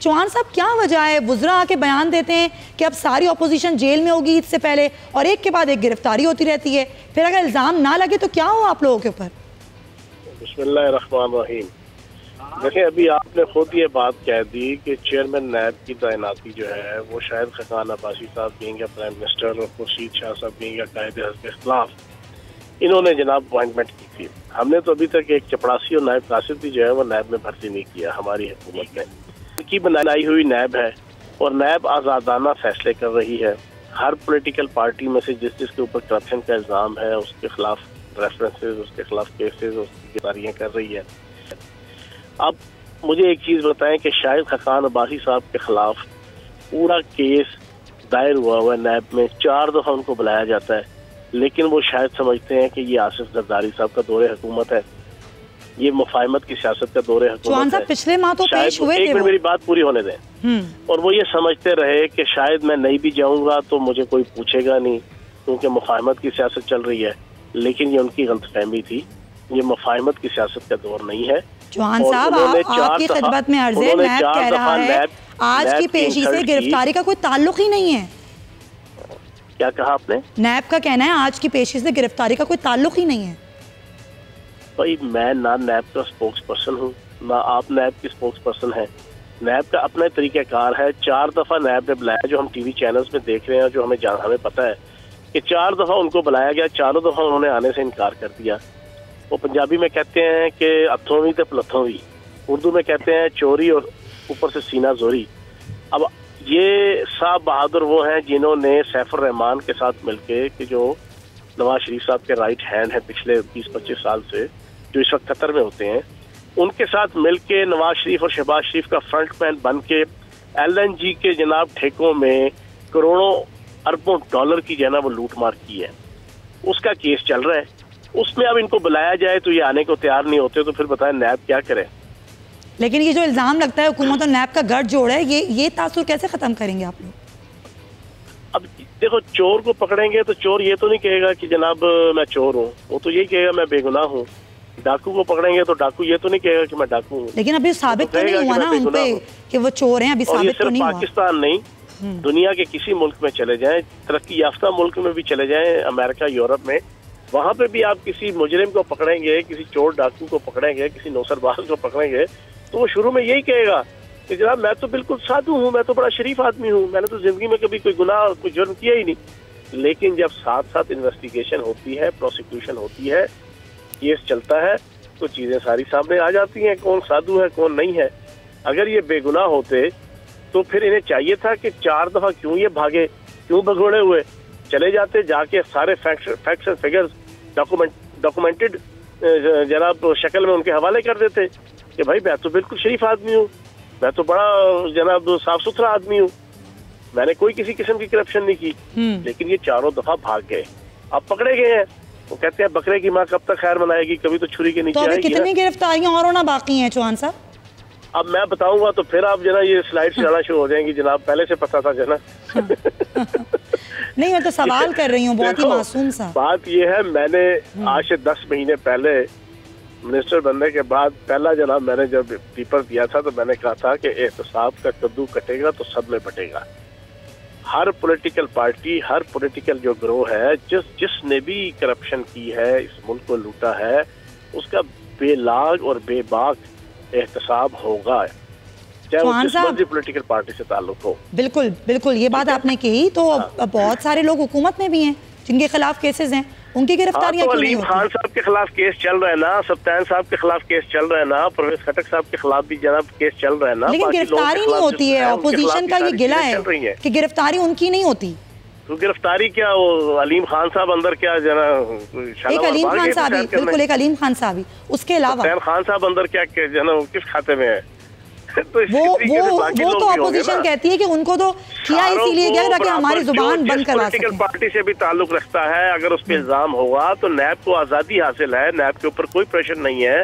चौहान साहब, क्या वजह है वुज़रा आके बयान देते हैं कि अब सारी अपोजिशन जेल में होगी ईद से पहले, और एक के बाद एक गिरफ्तारी होती रहती है, फिर अगर इल्ज़ाम ना लगे तो क्या हो आप लोगों के ऊपर? बिस्मिल्लाहिर्रहमानिर्रहीम। देखिए, अभी आपने खुद ये बात कह दी कि चेयरमैन नैब की तैनाती जो है वो शाहिद खकान अब्बासी साहब देंगे, प्राइम मिनिस्टर, और खुर्शीद शाह साहब देंगे कायदे हज़ब के खिलाफ, इन्होंने जनाब अपॉइंटमेंट की थी। हमने तो अभी तक एक चपड़ासी और नायब कासिद भी जो है वो नैब में भर्ती नहीं किया हमारी हुकूमत में। की बनाई हुई नैब है और नैब आज़ादाना फैसले कर रही है। हर पॉलिटिकल पार्टी में से जिसके ऊपर करप्शन का इल्ज़ाम है उसके खिलाफ रेफरेंसेस, उसके खिलाफ केसेस, उसकी गिरफ्तारियाँ कर रही है। अब मुझे एक चीज़ बताएं कि शाहिद खकान अब्बासी साहब के खिलाफ पूरा केस दायर हुआ है नैब में, 4 दफ़ा उनको बुलाया जाता है, लेकिन वो शायद समझते हैं कि ये आसिफ जरदारी साहब का दौरे हुकूमत है, ये मुफाहमत की सियासत का दौरे हुकूमत है। पिछले माह तो पेश हुए थे। एक मिनट मेरी बात पूरी होने दें। और वो ये समझते रहे कि शायद मैं नहीं भी जाऊंगा तो मुझे कोई पूछेगा नहीं क्योंकि मुफाहमत की सियासत चल रही है, लेकिन ये उनकी गलतफहमी थी। ये मुफाहमत की सियासत का दौर नहीं है। चौहान साहब, आपकी खिदमत में अर्ज़ है, नैब कह रहा है आज की पेशी से गिरफ्तारी का कोई ताल्लुक ही नहीं है। क्या कहा आपने? नैब का कहना है आज की पेशी से गिरफ्तारी का कोई ताल्लुक ही नहीं है। भाई, मैं ना नैब का स्पोक्स पर्सन हूँ, ना आप नैब की स्पोक्स पर्सन है। नैब का अपना तरीक़ाकार है। 4 दफ़ा नैब ने बुलाया, जो हम टीवी चैनल्स में देख रहे हैं, जो हमें पता है कि 4 दफ़ा उनको बुलाया गया, 4 दफ़ा उन्होंने आने से इनकार कर दिया। वो पंजाबी में कहते हैं कि अथोवी तो पलथोवी, उर्दू में कहते हैं चोरी और ऊपर से सीना जोरी। अब ये साहब बहादुर वो हैं जिन्होंने सैफुर रहमान के साथ मिलके, कि जो नवाज शरीफ साहब के राइट हैंड है पिछले 20-25 साल से, जो इस वक्त कतर में होते हैं, उनके साथ मिलके नवाज शरीफ और शहबाज शरीफ का फ्रंटमैन बन के LNG के जनाब ठेकों में करोड़ों अरबों डॉलर की जो है ना वो लूट मार की है। उसका केस चल रहा है। उसमें अब इनको बुलाया जाए तो ये आने को तैयार नहीं होते, तो फिर बताएं नैब क्या करे। लेकिन ये जो इल्जाम लगता है हुकूमत और नैब का गठजोड़ है, ये तासुर कैसे खत्म करेंगे आप लोग? अब देखो, चोर को पकड़ेंगे तो चोर ये तो नहीं कहेगा कि जनाब मैं चोर हूँ, वो तो यही कहेगा मैं बेगुनाह हूँ। डाकू को पकड़ेंगे तो डाकू ये तो नहीं कहेगा कि मैं डाकू हूँ। लेकिन अभी साबित तो नहीं हुआ ना उन पे कि वो चोर हैं, अभी साबित तो नहीं हुआ। पाकिस्तान नहीं, दुनिया के किसी मुल्क में चले जाएं, तरक्की याफ्ता मुल्क में भी चले जाएं, अमेरिका, यूरोप में, वहाँ पे भी आप किसी मुजरिम को पकड़ेंगे, किसी चोर डाकू को पकड़ेंगे, किसी नौसरबाज को पकड़ेंगे, तो वो शुरू में यही कहेगा कि जनाब मैं तो बिल्कुल साधु हूँ, मैं तो बड़ा शरीफ आदमी हूँ, मैंने तो जिंदगी में कभी कोई गुनाह, कोई जुर्म किया ही नहीं। लेकिन जब साथ साथ इन्वेस्टिगेशन होती है, प्रोसिक्यूशन होती है, केस चलता है, तो चीजें सारी सामने आ जाती हैं, कौन साधु है कौन नहीं है। अगर ये बेगुनाह होते तो फिर इन्हें चाहिए था कि 4 दफा क्यों ये भागे, क्यों भगोड़े हुए, चले जाते, जाके सारे फैक्ट्स एंड फिगर्स डॉक्यूमेंटेड जनाब शक्ल में उनके हवाले कर देते कि भाई मैं तो बिल्कुल शरीफ आदमी हूँ, मैं तो बड़ा जनाब साफ सुथरा आदमी हूँ, मैंने कोई किसी किस्म की करप्शन नहीं की। लेकिन ये 4 दफा भाग गए, अब पकड़े गए हैं। वो कहते हैं बकरे की माँ कब तक खैर मनाएगी, कभी तो छुरी के नीचे आएगी। तो कितनी गिरफ्तारियां और होना बाकी हैं चौहान साहब? अब मैं बताऊंगा तो फिर आप जना ये स्लाइड से आना शुरू हो जाएंगी। जनाब पहले से पता था जना। नहीं, मैं तो सवाल कर रही हूँ, बहुत ही मासूम सा। बात ये है, मैंने आज से 10 महीने पहले मिनिस्टर बनने के बाद पहला जनाब मैंने जब पेपर दिया था तो मैंने कहा था कि एहतसाब का कद्दू कटेगा तो सब में बटेगा। हर पॉलिटिकल पार्टी, हर पॉलिटिकल जो ग्रोह है, जिसने भी करप्शन की है, इस मुल्क को लूटा है, उसका बेलाग और बेबाक एहतसाब होगा, चाहे वो जिस मर्जी पॉलिटिकल पार्टी से ताल्लुक हो। बिल्कुल बिल्कुल, ये बात आपने कही। तो बहुत सारे लोग हुकूमत में भी हैं जिनके खिलाफ केसेस हैं, उनकी गिरफ्तारियां क्यों नहीं होती? अलीम खान साहब के खिलाफ केस चल रहा है ना, सत्तान साहब के खिलाफ केस चल रहा है ना, परवेज खटक साहब के खिलाफ भी जनाब केस चल रहा है ना, लेकिन गिरफ्तारी नहीं होती है। अपोजिशन का ये गिला है कि गिरफ्तारी उनकी नहीं होती। तो गिरफ्तारी क्या, वो अलीम खान साहब अंदर क्या जना, एक अलीम खान साहब ही, बिल्कुल एक अलीम खान साहब ही, उसके अलावा खान साहब अंदर क्या जना, किस खाते में है? तो वो अपोजिशन कहती है कि उनको तो किया इसीलिए गया ताकि हमारी जुबान बंद करवा सके। पॉलिटिकल पार्टी से भी ताल्लुक रखता है, अगर उस पर इल्जाम होगा तो नैब को आजादी हासिल है, नैब के ऊपर कोई प्रेशर नहीं है।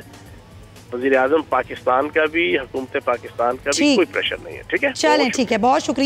वज़ीर-ए-आज़म पाकिस्तान का भी, हुकूमत पाकिस्तान का भी कोई प्रेशर नहीं है। ठीक है, चलें, ठीक है, बहुत शुक्रिया।